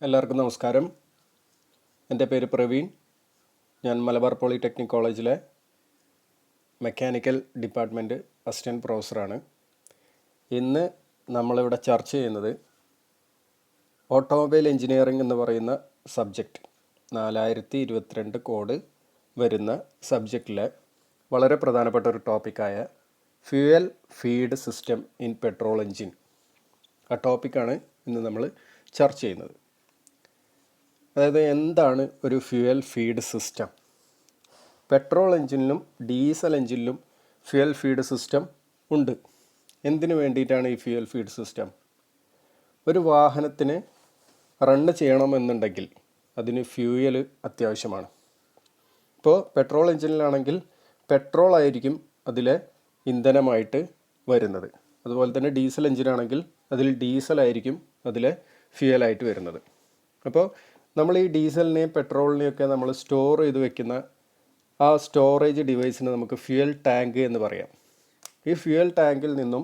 എല്ലാവർക്കും നമസ്കാരം. എൻ്റെ പേര് പ്രവീൺ. ഞാൻ മലബാർ പോളിടെക്നിക് കോളേജിലെ മെക്കാനിക്കൽ ഡിപ്പാർട്ട്മെൻറ്റ് അസിസ്റ്റൻറ്റ് പ്രൊഫസറാണ്. ഇന്ന് നമ്മളിവിടെ ചർച്ച ചെയ്യുന്നത് ഓട്ടോമൊബൈൽ എഞ്ചിനീയറിംഗ് എന്ന് പറയുന്ന സബ്ജക്റ്റ് 4022 കോഡ് വരുന്ന സബ്ജക്റ്റിലെ വളരെ പ്രധാനപ്പെട്ട ഒരു ടോപ്പിക്കായ fuel feed system in petrol engine. ആ ടോപ്പിക്കാണ് ഇന്ന് നമ്മൾ ചർച്ച ചെയ്യുന്നത്. അതായത് എന്താണ് ഒരു ഫ്യൂവൽ ഫീഡ് സിസ്റ്റം? പെട്രോൾ എഞ്ചിനിലും ഡീസൽ എഞ്ചിനിലും ഫ്യൂവൽ ഫീഡ് സിസ്റ്റം ഉണ്ട്. എന്തിനു വേണ്ടിയിട്ടാണ് ഈ ഫ്യൂവൽ ഫീഡ് സിസ്റ്റം? ഒരു വാഹനത്തിന് റണ്ണ് ചെയ്യണമെന്നുണ്ടെങ്കിൽ അതിന് ഫ്യൂവൽ അത്യാവശ്യമാണ്. ഇപ്പോൾ പെട്രോൾ എഞ്ചിനിലാണെങ്കിൽ പെട്രോൾ ആയിരിക്കും അതിലെ ഇന്ധനമായിട്ട് വരുന്നത്. അതുപോലെ തന്നെ ഡീസൽ എഞ്ചിനാണെങ്കിൽ അതിൽ ഡീസലായിരിക്കും അതിലെ ഫ്യൂവലായിട്ട് വരുന്നത്. അപ്പോൾ നമ്മൾ ഈ ഡീസലിനെയും പെട്രോളിനെയൊക്കെ നമ്മൾ സ്റ്റോർ ചെയ്ത് വെക്കുന്ന ആ സ്റ്റോറേജ് ഡിവൈസിന് നമുക്ക് ഫ്യൂവൽ ടാങ്ക് എന്ന് പറയാം. ഈ ഫ്യൂവൽ ടാങ്കിൽ നിന്നും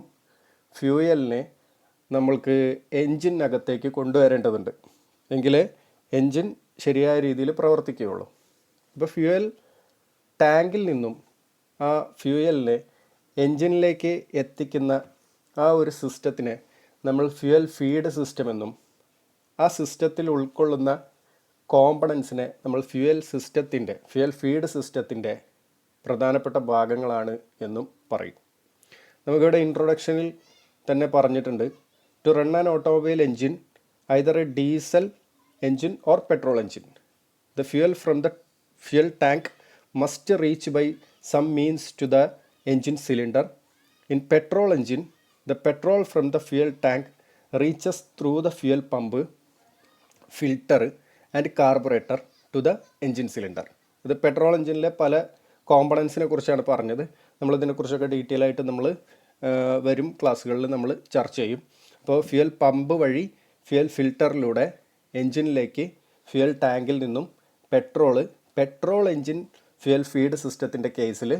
ഫ്യൂവലിനെ നമ്മൾക്ക് എൻജിനകത്തേക്ക് കൊണ്ടുവരേണ്ടതുണ്ട്, എങ്കിലേ എൻജിൻ ശരിയായ രീതിയിൽ പ്രവർത്തിക്കുകയുള്ളൂ. അപ്പോൾ ഫ്യൂവൽ ടാങ്കിൽ നിന്നും ആ ഫ്യൂവലിനെ എൻജിനിലേക്ക് എത്തിക്കുന്ന ആ ഒരു സിസ്റ്റത്തിനെ നമ്മൾ ഫ്യൂവൽ ഫീഡ് സിസ്റ്റം എന്നും, ആ സിസ്റ്റത്തിൽ ഉൾക്കൊള്ളുന്ന കോമ്പണൻസിനെ നമ്മൾ ഫ്യൂവൽ ഫീഡ് സിസ്റ്റത്തിൻ്റെ പ്രധാനപ്പെട്ട ഭാഗങ്ങളാണ് എന്നും പറയും. നമുക്കിവിടെ ഇൻട്രൊഡക്ഷനിൽ തന്നെ പറഞ്ഞിട്ടുണ്ട്, to run an automobile engine either a diesel engine or petrol engine, the fuel from the fuel tank must reach by some means to the engine cylinder. In petrol engine the petrol from the fuel tank reaches through the fuel pump, filter and carburetor to the engine cylinder. ഇത് petrol എഞ്ചിനിലെ പല കോമ്പണൻസിനെ കുറിച്ചാണ് പറഞ്ഞത്. നമ്മളിതിനെക്കുറിച്ചൊക്കെ detail ആയിട്ട് നമ്മൾ വരും ക്ലാസ്സുകളിൽ നമ്മൾ ചർച്ച ചെയ്യും. അപ്പോൾ ഫ്യൂൽ പമ്പ് വഴി ഫ്യൂൽ ഫിൽറ്ററിലൂടെ എഞ്ചിനിലേക്ക് ഫ്യൂൽ ടാങ്കിൽ നിന്നും പെട്രോൾ എഞ്ചിൻ ഫ്യൂൽ ഫീഡ് സിസ്റ്റത്തിൻ്റെ കേസിൽ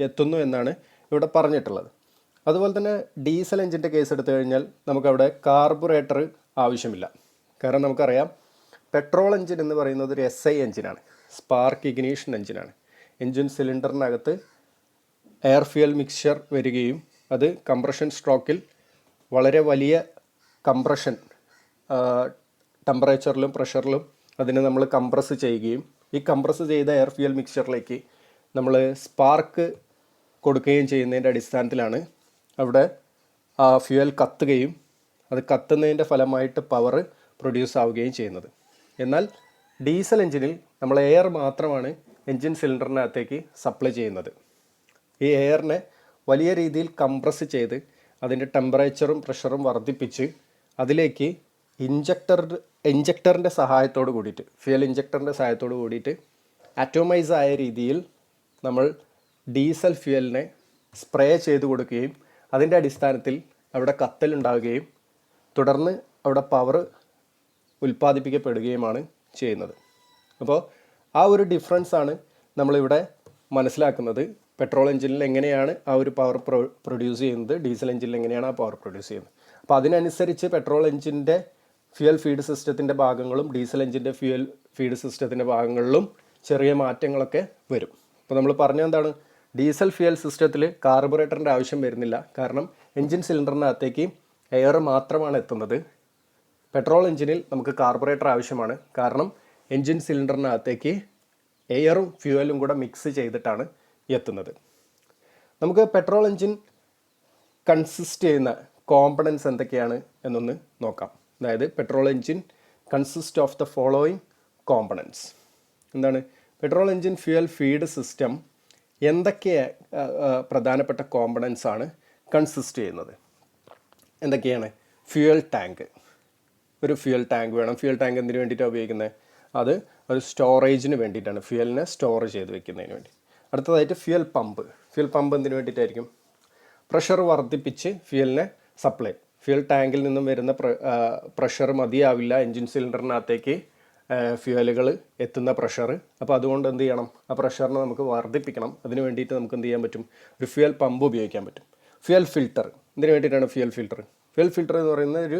എത്തുന്നു എന്നാണ് ഇവിടെ പറഞ്ഞിട്ടുള്ളത്. അതുപോലെ തന്നെ ഡീസൽ എഞ്ചിൻ്റെ കേസ് എടുത്തു കഴിഞ്ഞാൽ നമുക്കവിടെ കാർബുറേറ്റർ ആവശ്യമില്ല. കാരണം നമുക്കറിയാം പെട്രോൾ എഞ്ചിൻ എന്ന് പറയുന്നത് ഒരു SI എഞ്ചിനാണ്, സ്പാർക്ക് ഇഗ്നീഷൻ എഞ്ചിനാണ്. എഞ്ചിൻ സിലിണ്ടറിനകത്ത് എയർ ഫ്യൂൽ മിക്സ്ചർ വരികയും അത് കംപ്രഷൻ സ്ട്രോക്കിൽ വളരെ വലിയ കംപ്രഷൻ ടെമ്പറേച്ചറിലും പ്രഷറിലും അതിനെ നമ്മൾ കംപ്രസ് ചെയ്യുകയും ഈ കംപ്രസ് ചെയ്ത എയർ ഫ്യൂൽ മിക്സ്ചറിലേക്ക് നമ്മൾ സ്പാർക്ക് കൊടുക്കുകയും ചെയ്യുന്നതിൻ്റെ അടിസ്ഥാനത്തിലാണ് അവിടെ ആ ഫ്യൂവൽ കത്തുകയും അത് കത്തുന്നതിൻ്റെ ഫലമായിട്ട് പവർ പ്രൊഡ്യൂസ് ആവുകയും ചെയ്യുന്നത്. എന്നാൽ ഡീസൽ എഞ്ചിനിൽ നമ്മൾ എയർ മാത്രമാണ് എഞ്ചിൻ സിലിണ്ടറിനകത്തേക്ക് സപ്ലൈ ചെയ്യുന്നത്. ഈ എയറിനെ വലിയ രീതിയിൽ കംപ്രസ് ചെയ്ത് അതിൻ്റെ ടെമ്പറേച്ചറും പ്രഷറും വർദ്ധിപ്പിച്ച് അതിലേക്ക് ഇഞ്ചക്ടറിൻ്റെ സഹായത്തോട് കൂടിയിട്ട് ഫ്യൂവൽ ഇഞ്ചക്ടറിൻ്റെ സഹായത്തോട് കൂടിയിട്ട് അറ്റോമൈസ് ആയ രീതിയിൽ നമ്മൾ ഡീസൽ ഫ്യൂവലിനെ സ്പ്രേ ചെയ്ത് കൊടുക്കുകയും അതിൻ്റെ അടിസ്ഥാനത്തിൽ അവിടെ കത്തലുണ്ടാവുകയും തുടർന്ന് അവിടെ പവർ ഉൽപ്പാദിപ്പിക്കപ്പെടുകയുമാണ് ചെയ്യുന്നത്. അപ്പോൾ ആ ഒരു ഡിഫറൻസാണ് നമ്മളിവിടെ മനസ്സിലാക്കുന്നത്. പെട്രോൾ എഞ്ചിനിൽ എങ്ങനെയാണ് ആ ഒരു പവർ പ്രൊഡ്യൂസ് ചെയ്യുന്നത്, ഡീസൽ എഞ്ചിനിൽ എങ്ങനെയാണ് ആ പവർ പ്രൊഡ്യൂസ് ചെയ്യുന്നത്. അപ്പോൾ അതിനനുസരിച്ച് പെട്രോൾ എഞ്ചിൻ്റെ ഫ്യൂവൽ ഫീഡ് സിസ്റ്റത്തിൻ്റെ ഭാഗങ്ങളും ഡീസൽ എഞ്ചിൻ്റെ ഫ്യൂവൽ ഫീഡ് സിസ്റ്റത്തിൻ്റെ ഭാഗങ്ങളിലും ചെറിയ മാറ്റങ്ങളൊക്കെ വരും. അപ്പോൾ നമ്മൾ പറഞ്ഞതെന്താണ്, ഡീസൽ ഫ്യൂവൽ സിസ്റ്റത്തിൽ കാർബുറേറ്ററിൻ്റെ ആവശ്യം വരുന്നില്ല. കാരണം എൻജിൻ സിലിണ്ടറിനകത്തേക്ക് എയർ മാത്രമാണ് എത്തുന്നത്. പെട്രോൾ എഞ്ചിനിൽ നമുക്ക് കാർബുറേറ്റർ ആവശ്യമാണ്. കാരണം എൻജിൻ സിലിണ്ടറിനകത്തേക്ക് എയറും ഫ്യൂവലും കൂടെ മിക്സ് ചെയ്തിട്ടാണ് എത്തുന്നത്. നമുക്ക് പെട്രോൾ എഞ്ചിൻ കൺസിസ്റ്റ് ചെയ്യുന്ന കോമ്പണൻസ് എന്തൊക്കെയാണ് എന്നൊന്ന് നോക്കാം. അതായത് petrol engine consist of the following components. എന്താണ് petrol engine fuel feed system എന്തൊക്കെ പ്രധാനപ്പെട്ട കോമ്പണൻസ് ആണ് കൺസിസ്റ്റ് ചെയ്യുന്നത്? എന്തൊക്കെയാണ്? ഫ്യൂവൽ ടാങ്ക്, ഒരു ഫ്യൂവൽ ടാങ്ക് വേണം. ഫ്യൂവൽ ടാങ്ക് എന്തിനു വേണ്ടിയിട്ടാണ് ഉപയോഗിക്കുന്നത്? അത് ഒരു സ്റ്റോറേജിന് വേണ്ടിയിട്ടാണ്, ഫ്യൂവലിനെ സ്റ്റോർ ചെയ്ത് വെക്കുന്നതിന് വേണ്ടി. അടുത്തതായിട്ട് ഫ്യൂവൽ പമ്പ് എന്തിനു വേണ്ടിയിട്ടായിരിക്കും? പ്രഷർ വർദ്ധിപ്പിച്ച് ഫ്യൂവലിനെ സപ്ലൈ. ഫ്യൂവൽ ടാങ്കിൽ നിന്നും വരുന്ന പ്രഷർ മതിയാവില്ല എൻജിൻ സിലിണ്ടറിനകത്തേക്ക് ഫ്യൂവലുകൾ എത്തുന്ന പ്രഷർ. അപ്പോൾ അതുകൊണ്ട് എന്ത് ചെയ്യണം? ആ പ്രഷറിനെ നമുക്ക് വർദ്ധിപ്പിക്കണം. അതിന് വേണ്ടിയിട്ട് നമുക്ക് എന്ത് ചെയ്യാൻ പറ്റും? ഒരു ഫ്യൂവൽ പമ്പ് ഉപയോഗിക്കാൻ പറ്റും. ഫ്യൂവൽ ഫിൽറ്റർ എന്തിനു വേണ്ടിയിട്ടാണ്? ഫ്യൂവൽ ഫിൽറ്റർ എന്ന് പറയുന്നത്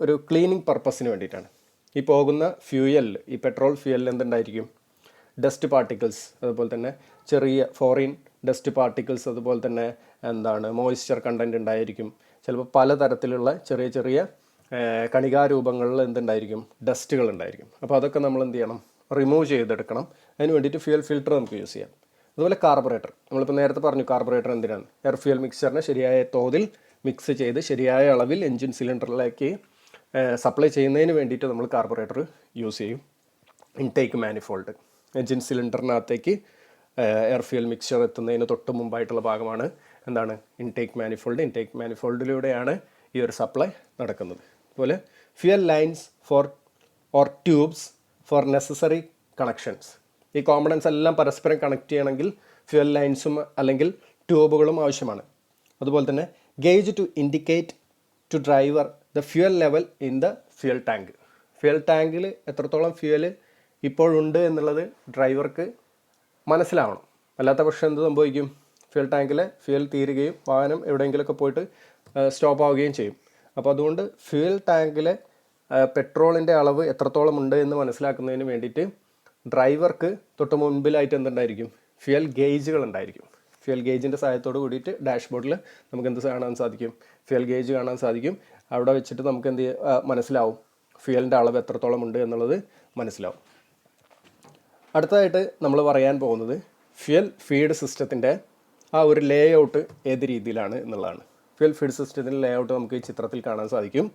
ഒരു ക്ലീനിങ് പർപ്പസിന് വേണ്ടിയിട്ടാണ്. ഈ പോകുന്ന ഫ്യൂയലിൽ, ഈ പെട്രോൾ ഫ്യൂയലിൽ എന്തുണ്ടായിരിക്കും? ഡസ്റ്റ് പാർട്ടിക്കിൾസ്, അതുപോലെ തന്നെ ചെറിയ ഫോറിൻ ഡസ്റ്റ് പാർട്ടിക്കിൾസ്, അതുപോലെ തന്നെ മോയ്സ്ചർ കണ്ടൻറ്റ് ഉണ്ടായിരിക്കും. ചിലപ്പോൾ പലതരത്തിലുള്ള ചെറിയ ചെറിയ കണികാരൂപങ്ങളിൽ എന്തുണ്ടായിരിക്കും? ഡസ്റ്റുകൾ ഉണ്ടായിരിക്കും. അപ്പോൾ അതൊക്കെ നമ്മൾ എന്ത് ചെയ്യണം? റിമൂവ് ചെയ്തെടുക്കണം. അതിന് വേണ്ടിയിട്ട് ഫ്യൂൽ ഫിൽറ്റർ നമുക്ക് യൂസ് ചെയ്യാം. അതുപോലെ കാർബറേറ്റർ, നമ്മളിപ്പോൾ നേരത്തെ പറഞ്ഞു കാർബറേറ്റർ എന്തിനാണ്? എയർ ഫ്യൂൽ മിക്സ്ചറിനെ ശരിയായ തോതിൽ മിക്സ് ചെയ്ത് ശരിയായ അളവിൽ എൻജിൻ സിലിണ്ടറിലേക്ക് സപ്ലൈ ചെയ്യുന്നതിന് വേണ്ടിയിട്ട് നമ്മൾ കാർബറേറ്റർ യൂസ് ചെയ്യും. ഇൻടേക്ക് മാനിഫോൾഡ്, എൻജിൻ സിലിണ്ടറിനകത്തേക്ക് എയർ ഫ്യൂൽ മിക്സ്ചർ എത്തുന്നതിന് തൊട്ട് മുമ്പായിട്ടുള്ള ഭാഗമാണ് ഇൻടേക്ക് മാനിഫോൾഡ്. ഇൻടേക്ക് മാനിഫോൾഡിലൂടെയാണ് ഈ ഒരു സപ്ലൈ നടക്കുന്നത്. അതുപോലെ fuel lines or tubes four necessary connections. ഈ കോമ്പണൻസ് എല്ലാം പരസ്പരം കണക്ട് ചെയ്യണമെങ്കിൽ ഫ്യൂൽ ലൈൻസും അല്ലെങ്കിൽ ട്യൂബുകളും ആവശ്യമാണ്. അതുപോലെ തന്നെ gauge to indicate to driver the fuel level in the fuel tank. Fuel ടാങ്കിൽ എത്രത്തോളം ഫ്യൂൽ ഇപ്പോഴുണ്ട് എന്നുള്ളത് ഡ്രൈവർക്ക് മനസ്സിലാവണം. അല്ലാത്ത പക്ഷം എന്ത് സംഭവിക്കും? ഫ്യൂൽ ടാങ്കിലെ ഫ്യൂൽ തീരുകയും വാഹനം എവിടെയെങ്കിലുമൊക്കെ പോയിട്ട് സ്റ്റോപ്പ് ആവുകയും ചെയ്യും. അപ്പോൾ അതുകൊണ്ട് ഫ്യൂൽ ടാങ്കിലെ പെട്രോളിൻ്റെ അളവ് എത്രത്തോളം ഉണ്ട് എന്ന് മനസ്സിലാക്കുന്നതിന് വേണ്ടിയിട്ട് ഡ്രൈവർക്ക് തൊട്ട് മുൻപിലായിട്ട് എന്തുണ്ടായിരിക്കും? ഫ്യൂൽ ഗേജുകൾ ഉണ്ടായിരിക്കും. ഫ്യൂൽ ഗേജിൻ്റെ സഹായത്തോട് കൂടിയിട്ട് ഡാഷ്ബോർഡിൽ നമുക്ക് എന്ത് കാണാൻ സാധിക്കും? ഫ്യൂൽ ഗേജ് കാണാൻ സാധിക്കും. അവിടെ വെച്ചിട്ട് നമുക്ക് മനസ്സിലാവും ഫ്യൂലിൻ്റെ അളവ് എത്രത്തോളം ഉണ്ട് എന്നുള്ളത് മനസ്സിലാവും. അടുത്തതായിട്ട് നമ്മൾ പറയാൻ പോകുന്നത് ഫ്യൂൽ ഫീഡ് സിസ്റ്റത്തിൻ്റെ ആ ഒരു ലേ ഔട്ട് ഏത് രീതിയിലാണ് എന്നുള്ളതാണ്. ഫ്യൂൽ ഫീഡ് സിസ്റ്റത്തിൻ്റെ ലേ ഔട്ട് നമുക്ക് ഈ ചിത്രത്തിൽ കാണാൻ സാധിക്കും.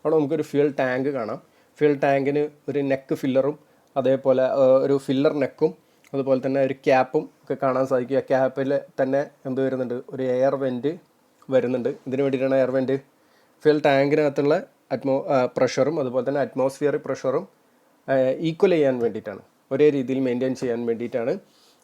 അവിടെ നമുക്കൊരു ഫ്യൂൽ ടാങ്ക് കാണാം. ഫ്യൂൽ ടാങ്കിന് ഒരു നെക്ക് ഫില്ലറും അതേപോലെ ഒരു ഫില്ലർ നെക്കും അതുപോലെ തന്നെ ഒരു ക്യാപ്പും ഒക്കെ കാണാൻ സാധിക്കും. ആ ക്യാപ്പിൽ തന്നെ എന്ത് വരുന്നുണ്ട്? ഒരു എയർ വെൻറ്റ് വരുന്നുണ്ട്. ഇതിന് വേണ്ടിയിട്ടാണ് എയർ വെൻറ്റ്. ഫ്യൂൽ ടാങ്കിനകത്തുള്ള പ്രഷറും അതുപോലെ തന്നെ അറ്റ്മോസ്ഫിയറിക് പ്രഷറും ഈക്വൽ ചെയ്യാൻ വേണ്ടിയിട്ടാണ്, ഒരേ രീതിയിൽ മെയിൻറ്റെയിൻ ചെയ്യാൻ വേണ്ടിയിട്ടാണ്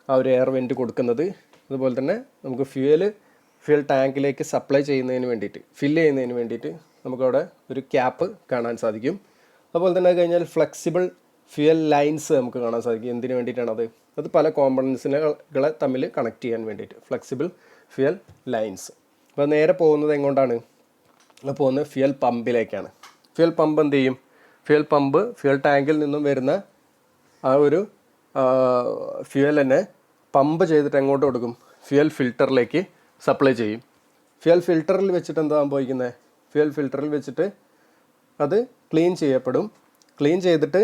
ആ ഒരു എയർ വെൻറ്റ് കൊടുക്കുന്നത്. അതുപോലെ തന്നെ നമുക്ക് ഫ്യൂൽ ടാങ്കിലേക്ക് സപ്ലൈ ചെയ്യുന്നതിന് വേണ്ടിയിട്ട്, ഫില്ല് ചെയ്യുന്നതിന് വേണ്ടിയിട്ട് നമുക്കവിടെ ഒരു ക്യാപ്പ് കാണാൻ സാധിക്കും. അതുപോലെ തന്നെ കഴിഞ്ഞാൽ ഫ്ലെക്സിബിൾ ഫ്യൂൽ ലൈൻസ് നമുക്ക് കാണാൻ സാധിക്കും. എന്തിനു വേണ്ടിയിട്ടാണത്? അത് പല കോമ്പണൻസിനുകളെ തമ്മിൽ കണക്ട് ചെയ്യാൻ വേണ്ടിയിട്ട് ഫ്ലെക്സിബിൾ ഫ്യൂൽ ലൈൻസ്. അപ്പോൾ നേരെ പോകുന്നത് എങ്ങോട്ടാണ്? പോകുന്നത് ഫ്യൂൽ പമ്പിലേക്കാണ്. ഫ്യൂൽ പമ്പ് എന്ത് ചെയ്യും? ഫ്യൂൽ പമ്പ് ഫ്യൂൽ ടാങ്കിൽ നിന്നും വരുന്ന ആ ഒരു ഫ്യൂവലിനെ പമ്പ് ചെയ്തിട്ട് എങ്ങോട്ട് കൊടുക്കും? ഫ്യൂൽ ഫിൽറ്ററിലേക്ക് സപ്ലൈ ചെയ്യും. ഫ്യൂൽ ഫിൽറ്ററിൽ വെച്ചിട്ട് എന്താ സംഭവിക്കുന്നത്? ഫ്യൂൽ ഫിൽറ്ററിൽ വെച്ചിട്ട് അത് ക്ലീൻ ചെയ്യപ്പെടും. ക്ലീൻ ചെയ്തിട്ട്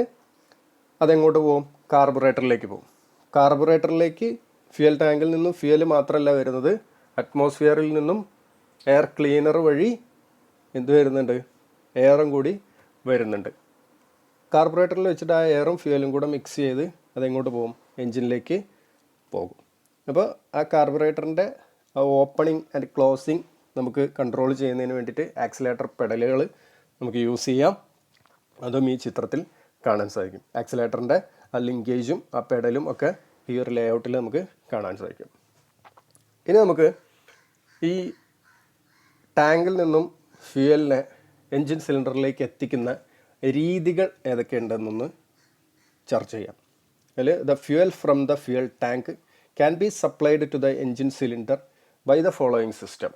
അതെങ്ങോട്ട് പോകും? കാർബറേറ്ററിലേക്ക് പോകും. കാർബറേറ്ററിലേക്ക് ഫ്യൂൽ ടാങ്കിൽ നിന്നും ഫ്യൂൽ മാത്രമല്ല വരുന്നത്, അറ്റ്മോസ്ഫിയറിൽ നിന്നും എയർ ക്ലീനർ വഴി എന്ത് വരുന്നുണ്ട്? എയറും കൂടി വരുന്നുണ്ട്. കാർബറേറ്ററിൽ വെച്ചിട്ട് ആ എയറും ഫ്യൂലും കൂടെ മിക്സ് ചെയ്ത് അതെങ്ങോട്ട് പോകും? എൻജിനിലേക്ക് പോകും. അപ്പോൾ ആ കാർബറേറ്ററിൻ്റെ ആ ഓപ്പണിംഗ് ആൻഡ് ക്ലോസിങ് നമുക്ക് കൺട്രോൾ ചെയ്യുന്നതിന് വേണ്ടിയിട്ട് ആക്സിലേറ്റർ പെഡലുകൾ നമുക്ക് യൂസ് ചെയ്യാം. അതും ഈ ചിത്രത്തിൽ കാണാൻ സാധിക്കും. ആക്സിലേറ്ററിൻ്റെ ആ ലിങ്കേജും ആ പെഡലും ഒക്കെ ഈ ഒരു ലേ ഔട്ടിൽ നമുക്ക് കാണാൻ സാധിക്കും. ഇനി നമുക്ക് ഈ ടാങ്കിൽ നിന്നും ഫ്യൂവലിനെ എൻജിൻ സിലിണ്ടറിലേക്ക് എത്തിക്കുന്ന രീതികൾ ഏതൊക്കെയുണ്ടെന്നൊന്ന് ചർച്ച ചെയ്യാം. അതിൽ the fuel from the fuel tank can be supplied to the engine cylinder by the following system.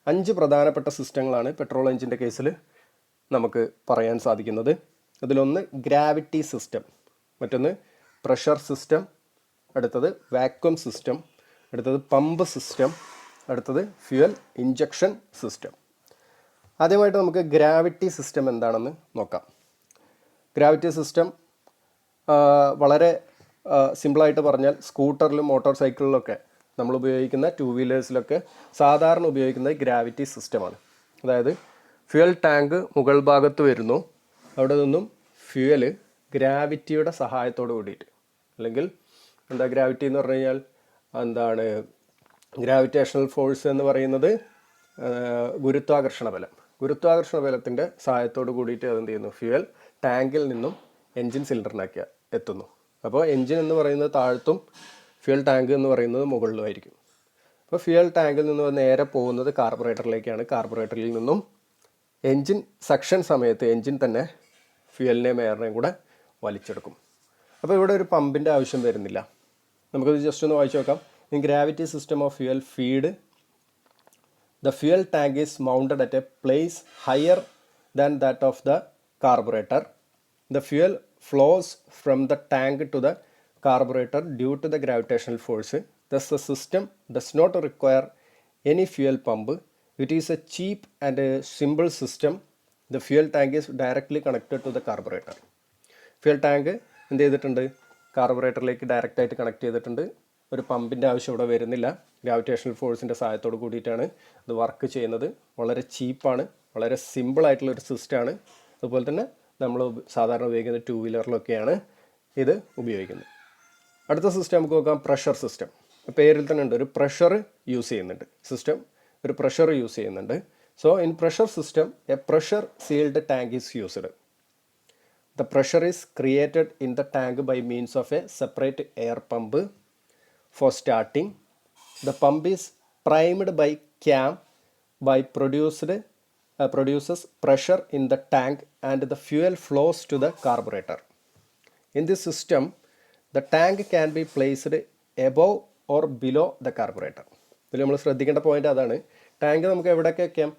5 പ്രധാനപ്പെട്ട സിസ്റ്റങ്ങളാണ് പെട്രോൾ എൻജിൻ്റെ കേസിൽ നമുക്ക് പറയാൻ സാധിക്കുന്നത്. അതിലൊന്ന് ഗ്രാവിറ്റി സിസ്റ്റം, മറ്റൊന്ന് പ്രഷർ സിസ്റ്റം, അടുത്തത് വാക്വം സിസ്റ്റം, അടുത്തത് പമ്പ് സിസ്റ്റം, അടുത്തത് ഫ്യൂവൽ ഇഞ്ചക്ഷൻ സിസ്റ്റം. ആദ്യമായിട്ട് നമുക്ക് ഗ്രാവിറ്റി സിസ്റ്റം എന്താണെന്ന് നോക്കാം. ഗ്രാവിറ്റി സിസ്റ്റം വളരെ സിമ്പിളായിട്ട് പറഞ്ഞാൽ സ്കൂട്ടറിലും മോട്ടോർ സൈക്കിളിലൊക്കെ നമ്മൾ ഉപയോഗിക്കുന്ന 2 വീലേഴ്സിലൊക്കെ സാധാരണ ഉപയോഗിക്കുന്നത് ഗ്രാവിറ്റി സിസ്റ്റമാണ്. അതായത് ഫ്യൂവൽ ടാങ്ക് മുകൾ ഭാഗത്ത് വരുന്നു, അവിടെ നിന്നും ഫ്യൂവൽ ഗ്രാവിറ്റിയുടെ സഹായത്തോട് കൂടിയിട്ട്, അല്ലെങ്കിൽ ഗ്രാവിറ്റി എന്ന് പറഞ്ഞു കഴിഞ്ഞാൽ ഗ്രാവിറ്റേഷണൽ ഫോഴ്സ് എന്ന് പറയുന്നത് ഗുരുത്വാകർഷണ ബലം. ഗുരുത്വാകർഷണ ബലത്തിൻ്റെ സഹായത്തോട് കൂടിയിട്ട് അതെന്ത് ചെയ്യുന്നു? ഫ്യൂവൽ ടാങ്കിൽ നിന്നും എൻജിൻ സിലിണ്ടറിനാക്കി എത്തുന്നു. അപ്പോൾ എൻജിൻ എന്ന് പറയുന്നത് താഴത്തും ഫ്യൂവൽ ടാങ്ക് എന്ന് പറയുന്നത് മുകളിലുമായിരിക്കും. അപ്പോൾ ഫ്യൂവൽ ടാങ്കിൽ നിന്ന് നേരെ പോകുന്നത് കാർബറേറ്ററിലേക്കാണ്. കാർബറേറ്ററിൽ നിന്നും എൻജിൻ സക്ഷൻ സമയത്ത് എൻജിൻ തന്നെ ഫ്യൂവലിനെയും എയറിനെയും കൂടെ വലിച്ചെടുക്കും. അപ്പോൾ ഇവിടെ ഒരു പമ്പിൻ്റെ ആവശ്യം വരുന്നില്ല. നമുക്കത് ജസ്റ്റ് ഒന്ന് വായിച്ചു നോക്കാം. In gravity system of fuel feed the fuel tank is mounted at A place higher than that of the carburetor The fuel flows from the tank to the carburetor due to the gravitational force. Thus, the system does not require any fuel pump. It is a cheap and a simple system. The fuel tank is directly connected to the carburetor. Fuel tank എന്ത് ചെയ്തിട്ടുണ്ട്, കാർബറേറ്ററിലേക്ക് ഡയറക്റ്റായിട്ട് connect ചെയ്തിട്ടുണ്ട്. ഒരു പമ്പിൻ്റെ ആവശ്യം ഇവിടെ വരുന്നില്ല. Gravitational ഫോഴ്സിൻ്റെ സഹായത്തോട് കൂടിയിട്ടാണ് ഇത് വർക്ക് ചെയ്യുന്നത്. വളരെ ചീപ്പാണ്, വളരെ സിമ്പിളായിട്ടുള്ളൊരു സിസ്റ്റമാണ്. അതുപോലെ തന്നെ നമ്മൾ സാധാരണ ഉപയോഗിക്കുന്ന 2 വീലറിലൊക്കെയാണ് ഇത് ഉപയോഗിക്കുന്നത്. അടുത്ത സിസ്റ്റം നമുക്ക് നോക്കാം, പ്രഷർ സിസ്റ്റം. പേരിൽ തന്നെ ഉണ്ട്, ഒരു പ്രഷർ യൂസ് ചെയ്യുന്നുണ്ട്. സിസ്റ്റം ഒരു പ്രഷർ യൂസ് ചെയ്യുന്നുണ്ട്. So in pressure system A pressure sealed tank is used. The pressure is created in the tank by means of a separate air pump for starting. The pump is primed by cam by produces pressure in the tank and the fuel flows to the carburetor. In this system, the tank can be placed above or below the carburetor. ഇതിൽ നമ്മൾ ശ്രദ്ധിക്കേണ്ട point അതാണ്. Tank നമുക്ക് എവിടെയൊക്കെ വയ്ക്കാം,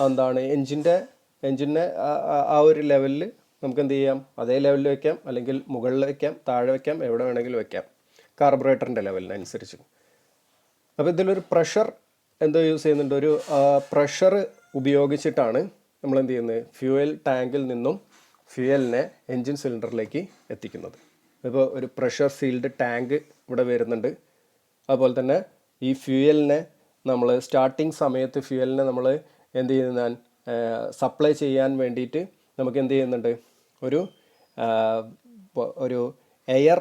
എന്താണ് എൻജിനെ ആ ഒരു ലെവലിൽ നമുക്ക് എന്ത് ചെയ്യാം, അതേ ലെവലിൽ വയ്ക്കാം, അല്ലെങ്കിൽ മുകളിൽ വയ്ക്കാം, താഴെ വയ്ക്കാം, എവിടെ വേണമെങ്കിലും വയ്ക്കാം, കാർബറേറ്ററിൻ്റെ ലെവലിനനുസരിച്ച്. അപ്പോൾ ഇതിലൊരു പ്രഷർ എന്തോ യൂസ് ചെയ്യുന്നുണ്ട്. ഒരു പ്രഷർ ഉപയോഗിച്ചിട്ടാണ് നമ്മൾ എന്ത് ചെയ്യുന്നത്, ഫ്യൂവൽ ടാങ്കിൽ നിന്നും ഫ്യൂവലിനെ എൻജിൻ സിലിണ്ടറിലേക്ക് എത്തിക്കുന്നത്. ഇപ്പോൾ ഒരു പ്രഷർ സീൽഡ് ടാങ്ക് ഇവിടെ വരുന്നുണ്ട്. അതുപോലെ തന്നെ ഈ ഫ്യൂവലിനെ നമ്മൾ സ്റ്റാർട്ടിങ് സമയത്ത് ഫ്യൂവലിനെ നമ്മൾ എന്ത് ചെയ്യുന്ന സപ്ലൈ ചെയ്യാൻ വേണ്ടിയിട്ട് നമുക്ക് എന്ത് ചെയ്യുന്നുണ്ട്, ഒരു എയർ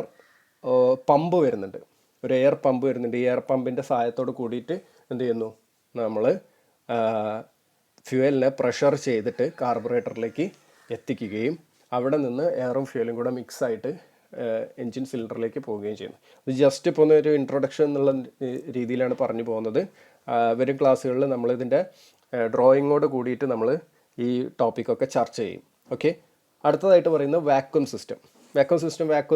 പമ്പ് വരുന്നുണ്ട്. ഒരു എയർ പമ്പ് വരുന്നുണ്ട്. ഈ എയർ പമ്പിൻ്റെ സഹായത്തോട് കൂടിയിട്ട് എന്ത് ചെയ്യുന്നു, നമ്മൾ ഫ്യൂവലിനെ പ്രഷർ ചെയ്തിട്ട് കാർബറേറ്ററിലേക്ക് എത്തിക്കുകയും അവിടെ നിന്ന് എയറും ഫ്യൂവലും കൂടെ മിക്സായിട്ട് എൻജിൻ സിലിണ്ടറിലേക്ക് പോവുകയും ചെയ്യുന്നു. ഇത് ജസ്റ്റ് ഇപ്പോൾ ഒരു ഇൻട്രൊഡക്ഷൻ എന്നുള്ള രീതിയിലാണ് പറഞ്ഞു പോകുന്നത്. വരും ക്ലാസ്സുകളിൽ നമ്മളിതിൻ്റെ ഡ്രോയിങ്ങോട് കൂടിയിട്ട് നമ്മൾ ഈ ടോപ്പിക്കൊക്കെ ചർച്ച ചെയ്യും. ഓക്കെ, അടുത്തതായിട്ട് പറയുന്നത് വാക്വം സിസ്റ്റം. വാക്വം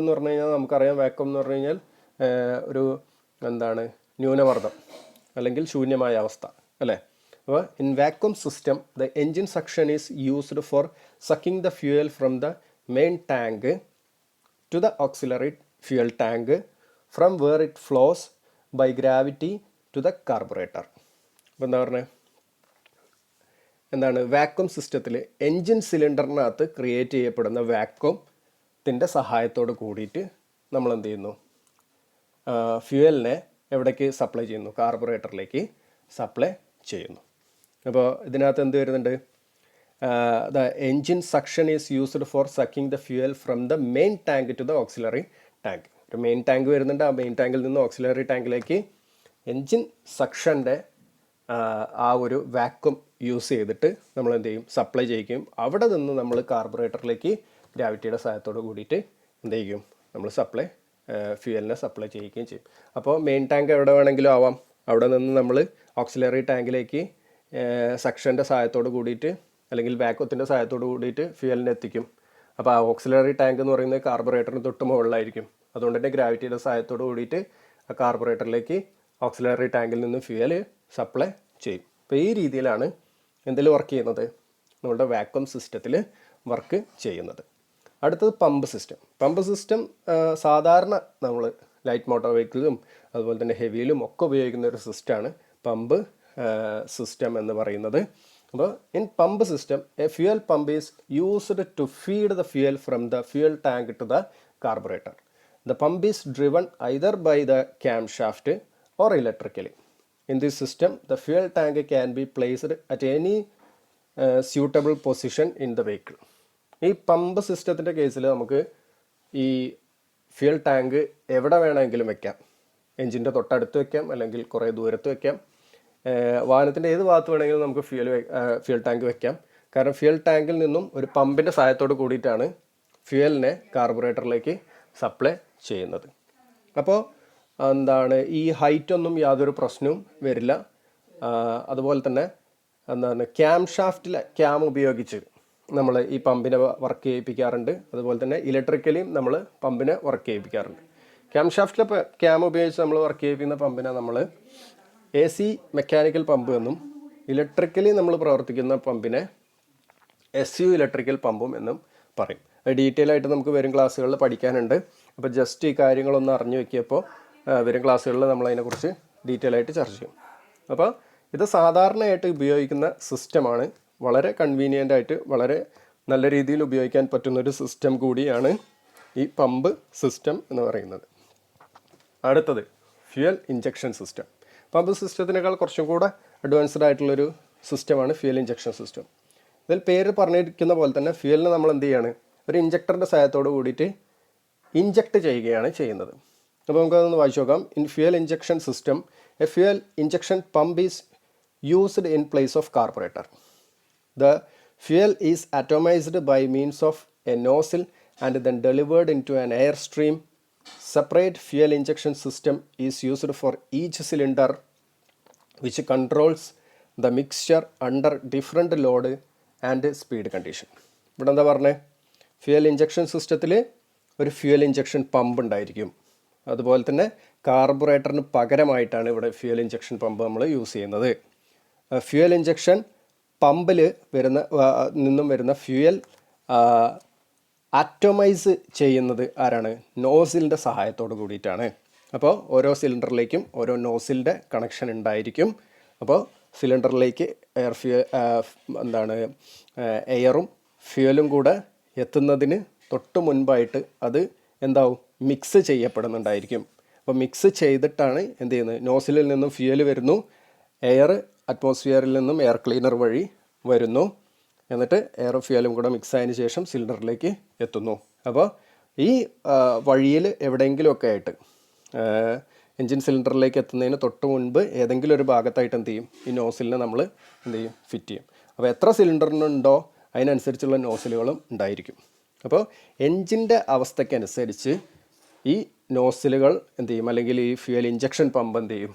എന്ന് പറഞ്ഞു കഴിഞ്ഞാൽ നമുക്കറിയാം, വാക്വം എന്ന് പറഞ്ഞു കഴിഞ്ഞാൽ ഒരു ന്യൂനമർദ്ദം അല്ലെങ്കിൽ ശൂന്യമായ അവസ്ഥ അല്ലേ. അപ്പോൾ in vacuum system the engine suction is used for sucking the fuel from the main tank to the auxiliary fuel tank from where it flows by gravity to the carburettor. അപ്പോൾ വാക്വം സിസ്റ്റത്തിൽ engine സിലിണ്ടറിനകത്ത് create ചെയ്യപ്പെടുന്ന വാക്വത്തിൻ്റെ സഹായത്തോട് കൂടിയിട്ട് നമ്മൾ എന്ത് ചെയ്യുന്നു, ഫ്യൂവലിനെ എവിടേക്ക് സപ്ലൈ ചെയ്യുന്നു, കാർബറേറ്ററിലേക്ക് സപ്ലൈ ചെയ്യുന്നു. അപ്പോൾ ഇതിനകത്ത് എന്ത് വരുന്നുണ്ട്, the engine suction is used for sucking the fuel from the main tank to the auxiliary tank. ഒരു മെയിൻ ടാങ്ക് വരുന്നുണ്ട്. ആ മെയിൻ ടാങ്കിൽ നിന്ന് ഓക്സിലറി ടാങ്കിലേക്ക് എൻജിൻ സക്ഷൻ്റെ ആ ഒരു വാക്വം യൂസ് ചെയ്തിട്ട് നമ്മൾ എന്ത് ചെയ്യും, സപ്ലൈ ചെയ്യിക്കും. അവിടെ നിന്ന് നമ്മൾ കാർബറേറ്ററിലേക്ക് ഗ്രാവിറ്റിയുടെ സഹായത്തോട് കൂടിയിട്ട് എന്ത് ചെയ്യും, നമ്മൾ ഫ്യൂവലിനെ സപ്ലൈ ചെയ്യിക്കുകയും ചെയ്യും. അപ്പോൾ മെയിൻ ടാങ്ക് എവിടെ വേണമെങ്കിലും ആവാം. അവിടെ നിന്ന് നമ്മൾ ഓക്സിലറി ടാങ്കിലേക്ക് സക്ഷൻ്റെ സഹായത്തോട് കൂടിയിട്ട് അല്ലെങ്കിൽ വാക്വത്തിൻ്റെ സഹായത്തോട് കൂടിയിട്ട് ഫ്യൂവലിനെ എത്തിക്കും. അപ്പോൾ ആ ഓക്സിലറി ടാങ്ക് എന്ന് പറയുന്നത് കാർബറേറ്ററിന് തൊട്ട് മുകളിലായിരിക്കും. അതുകൊണ്ട് തന്നെ ഗ്രാവിറ്റിയുടെ സഹായത്തോട് കൂടിയിട്ട് ആ കാർബറേറ്ററിലേക്ക് ഓക്സിലറി ടാങ്കിൽ നിന്ന് ഫ്യൂവൽ സപ്ലൈ ചെയ്യും. അപ്പോൾ ഈ രീതിയിലാണ് എന്തിൽ വർക്ക് ചെയ്യുന്നത്, നമ്മളുടെ വാക്വം സിസ്റ്റത്തിൽ വർക്ക് ചെയ്യുന്നത്. അടുത്തത് പമ്പ് സിസ്റ്റം. സാധാരണ നമ്മൾ ലൈറ്റ് മോട്ടോർ വെഹിക്കിളും അതുപോലെ തന്നെ ഹെവിയിലും ഒക്കെ ഉപയോഗിക്കുന്ന ഒരു സിസ്റ്റമാണ് പമ്പ് സിസ്റ്റം എന്ന് പറയുന്നത്. അപ്പോൾ in pump system a fuel pump is used to feed the fuel from the fuel tank to the carburettor. The pump is driven either by the cam shaft or electrically. In this system, the fuel tank can be placed at any suitable position in the vehicle. ഈ pump സിസ്റ്റത്തിൻ്റെ കേസിൽ നമുക്ക് ഈ fuel tank എവിടെ വേണമെങ്കിലും വെക്കാം. എൻജിൻ്റെ തൊട്ടടുത്ത് വെക്കാം, അല്ലെങ്കിൽ കുറേ ദൂരത്ത് വെക്കാം. വാഹനത്തിൻ്റെ ഏത് ഭാഗത്ത് വേണമെങ്കിലും നമുക്ക് ഫ്യൂൽ ടാങ്ക് വെക്കാം. കാരണം ഫ്യൂൽ ടാങ്കിൽ നിന്നും ഒരു പമ്പിൻ്റെ സഹായത്തോട് കൂടിയിട്ടാണ് ഫ്യൂവലിനെ കാർബറേറ്ററിലേക്ക് സപ്ലൈ ചെയ്യുന്നത്. അപ്പോൾ ഈ ഹൈറ്റൊന്നും യാതൊരു പ്രശ്നവും വരില്ല. അതുപോലെ തന്നെ ക്യാം ഷാഫ്റ്റിലെ ക്യാം ഉപയോഗിച്ച് നമ്മൾ ഈ പമ്പിനെ വർക്ക് ചെയ്യിപ്പിക്കാറുണ്ട്. അതുപോലെ തന്നെ ഇലക്ട്രിക്കലിയും നമ്മൾ പമ്പിനെ വർക്ക് ചെയ്യിപ്പിക്കാറുണ്ട്. ക്യാം ഷാഫ്റ്റിലെ ക്യാം ഉപയോഗിച്ച് നമ്മൾ വർക്ക് ചെയ്യിപ്പിക്കുന്ന പമ്പിനെ നമ്മൾ AC മെക്കാനിക്കൽ പമ്പ് എന്നും ഇലക്ട്രിക്കലി നമ്മൾ പ്രവർത്തിക്കുന്ന പമ്പിനെ SU ഇലക്ട്രിക്കൽ പമ്പും എന്നും പറയും. ഡീറ്റെയിൽ ആയിട്ട് നമുക്ക് വരും ക്ലാസ്സുകളിൽ പഠിക്കാനുണ്ട്. അപ്പോൾ ജസ്റ്റ് ഈ കാര്യങ്ങളൊന്ന് അറിഞ്ഞു വെക്കിയപ്പോൾ വരും ക്ലാസ്സുകളിൽ നമ്മളതിനെക്കുറിച്ച് ഡീറ്റെയിൽ ആയിട്ട് ചർച്ച ചെയ്യും. അപ്പോൾ ഇത് സാധാരണയായിട്ട് ഉപയോഗിക്കുന്ന സിസ്റ്റമാണ്. വളരെ കൺവീനിയൻ്റ് ആയിട്ട് വളരെ നല്ല രീതിയിൽ ഉപയോഗിക്കാൻ പറ്റുന്നൊരു സിസ്റ്റം കൂടിയാണ് ഈ പമ്പ് സിസ്റ്റം എന്ന് പറയുന്നത്. അടുത്തത് ഫ്യൂവൽ ഇഞ്ചക്ഷൻ സിസ്റ്റം. പമ്പ് സിസ്റ്റത്തിനേക്കാൾ കുറച്ചും കൂടെ അഡ്വാൻസ്ഡ് ആയിട്ടുള്ളൊരു സിസ്റ്റമാണ് ഫ്യൂവൽ ഇഞ്ചക്ഷൻ സിസ്റ്റം. ഇതിൽ പേര് പറഞ്ഞിരിക്കുന്ന പോലെ തന്നെ ഫ്യൂവലിനെ നമ്മൾ എന്ത് ചെയ്യാണ്, ഒരു ഇഞ്ചക്ടറിൻ്റെ സഹായത്തോട് കൂടിയിട്ട് ഇഞ്ചക്ട് ചെയ്യുകയാണ് ചെയ്യുന്നത്. അപ്പോൾ നമുക്കതൊന്ന് വായിച്ചു നോക്കാം. In fuel injection system, a fuel injection pump is used in place of carburettor. The fuel is atomized by means of a nozzle and then delivered into an airstream. Separate fuel injection system is used for each cylinder, which controls the mixture under different load and speed condition. ഇവിടെ എന്താ പറഞ്ഞത്, fuel injection സിസ്റ്റത്തിൽ ഒരു fuel injection pump ഉണ്ടായിരിക്കും. അതുപോലെ തന്നെ കാർബറേറ്ററിന് പകരമായിട്ടാണ് ഇവിടെ fuel injection pump നമ്മൾ യൂസ് ചെയ്യുന്നത്. ഫ്യൂവൽ ഇഞ്ചക്ഷൻ പമ്പിൽ നിന്നും വരുന്ന ഫ്യൂവൽ ആറ്റോമൈസ് ചെയ്യുന്നത് ആരാണ്? നോസിലിൻ്റെ സഹായത്തോട് കൂടിയിട്ടാണ്. അപ്പോൾ ഓരോ സിലിണ്ടറിലേക്കും ഓരോ നോസിലിൻ്റെ കണക്ഷൻ ഉണ്ടായിരിക്കും. അപ്പോൾ സിലിണ്ടറിലേക്ക് എയറും ഫ്യൂവലും കൂടെ എത്തുന്നതിന് തൊട്ട് മുൻപായിട്ട് അത് എന്താവും, മിക്സ് ചെയ്യപ്പെടുന്നുണ്ടായിരിക്കും. അപ്പോൾ മിക്സ് ചെയ്തിട്ടാണ് എന്ത് ചെയ്യുന്നത്, നോസിലിൽ നിന്നും ഫ്യൂവൽ വരുന്നു, എയർ അറ്റ്മോസ്ഫിയറിൽ നിന്നും എയർ ക്ലീനർ വഴി വരുന്നു, എന്നിട്ട് എയറും ഫ്യൂവലും കൂടെ മിക്സ് ആയതിനു ശേഷം സിലിണ്ടറിലേക്ക് എത്തുന്നു. അപ്പോൾ ഈ വഴിയിൽ എവിടെയെങ്കിലുമൊക്കെ ആയിട്ട് എൻജിൻ സിലിണ്ടറിലേക്ക് എത്തുന്നതിന് തൊട്ട് മുൻപ് ഏതെങ്കിലും ഒരു ഭാഗത്തായിട്ട് എന്ത് ചെയ്യും, ഈ നോസിലിനെ നമ്മൾ എന്ത് ചെയ്യും, ഫിറ്റ് ചെയ്യും. അപ്പോൾ എത്ര സിലിണ്ടറിനുണ്ടോ അതിനനുസരിച്ചുള്ള നോസിലുകളും ഉണ്ടായിരിക്കും. അപ്പോൾ എൻജിൻ്റെ അവസ്ഥയ്ക്കനുസരിച്ച് ഈ നോസിലുകൾ എന്ത് ചെയ്യും, അല്ലെങ്കിൽ ഈ ഫ്യൂവൽ ഇഞ്ചക്ഷൻ പമ്പ് എന്ത് ചെയ്യും,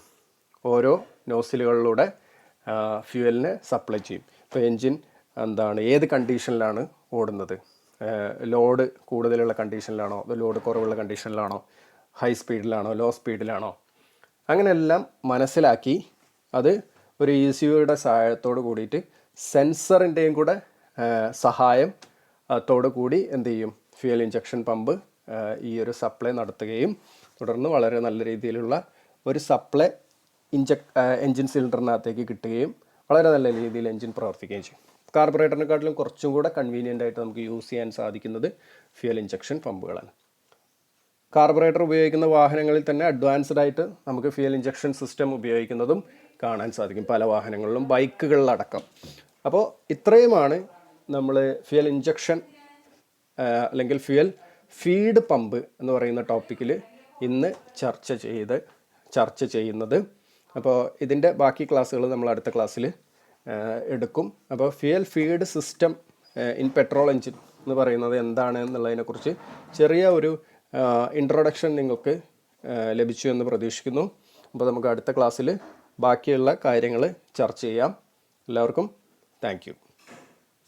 ഓരോ നോസിലുകളിലൂടെ ഫ്യൂവലിനെ സപ്ലൈ ചെയ്യും. ഇപ്പോൾ എൻജിൻ ഏത് കണ്ടീഷനിലാണ് ഓടുന്നത്, ലോഡ് കൂടുതലുള്ള കണ്ടീഷനിലാണോ അതോ ലോഡ് കുറവുള്ള കണ്ടീഷനിലാണോ, ഹൈ സ്പീഡിലാണോ ലോ സ്പീഡിലാണോ, അങ്ങനെയെല്ലാം മനസ്സിലാക്കി അത് ഒരു ECUയുടെ സഹായത്തോട് കൂടിയിട്ട് സെൻസറിൻ്റെയും കൂടെ സഹായത്തോടു കൂടി എന്ത് ചെയ്യും, ഫ്യൂവൽ ഇഞ്ചക്ഷൻ പമ്പ് ഈ ഒരു സപ്ലൈ നടത്തുകയും തുടർന്ന് വളരെ നല്ല രീതിയിലുള്ള ഒരു സപ്ലൈ എൻജിൻ സിലിണ്ടറിനകത്തേക്ക് കിട്ടുകയും വളരെ നല്ല രീതിയിൽ എൻജിൻ പ്രവർത്തിക്കുകയും ചെയ്യും. കാർബറേറ്ററിനെക്കാട്ടിലും കുറച്ചും കൂടെ കൺവീനിയൻ്റ് ആയിട്ട് നമുക്ക് യൂസ് ചെയ്യാൻ സാധിക്കുന്നത് ഫ്യൂവൽ ഇഞ്ചക്ഷൻ പമ്പുകളാണ്. കാർബറേറ്റർ ഉപയോഗിക്കുന്ന വാഹനങ്ങളിൽ തന്നെ അഡ്വാൻസ്ഡ് ആയിട്ട് നമുക്ക് ഫ്യൂവൽ ഇഞ്ചക്ഷൻ സിസ്റ്റം ഉപയോഗിക്കുന്നതും കാണാൻ സാധിക്കും, പല വാഹനങ്ങളിലും, ബൈക്കുകളിലടക്കം. അപ്പോൾ ഇത്രയുമാണ് നമ്മൾ ഫ്യൂവൽ ഇഞ്ചക്ഷൻ അല്ലെങ്കിൽ ഫ്യൂവൽ ഫീഡ് പമ്പ് എന്ന് പറയുന്ന ടോപ്പിക്കിൽ ഇന്ന് ചർച്ച ചെയ്യുന്നത്. അപ്പോൾ ഇതിൻ്റെ ബാക്കി ക്ലാസ്സുകൾ നമ്മൾ അടുത്ത ക്ലാസ്സിൽ എടുക്കും. അപ്പോൾ fuel feed system in petrol engine എന്ന് പറയുന്നത് എന്താണ് എന്നുള്ളതിനെക്കുറിച്ച് ചെറിയ ഒരു ഇൻട്രൊഡക്ഷൻ നിങ്ങൾക്ക് ലഭിച്ചു എന്ന് പ്രതീക്ഷിക്കുന്നു. അപ്പോൾ നമുക്ക് അടുത്ത ക്ലാസ്സിൽ ബാക്കിയുള്ള കാര്യങ്ങൾ ചർച്ച ചെയ്യാം. എല്ലാവർക്കും താങ്ക് യു.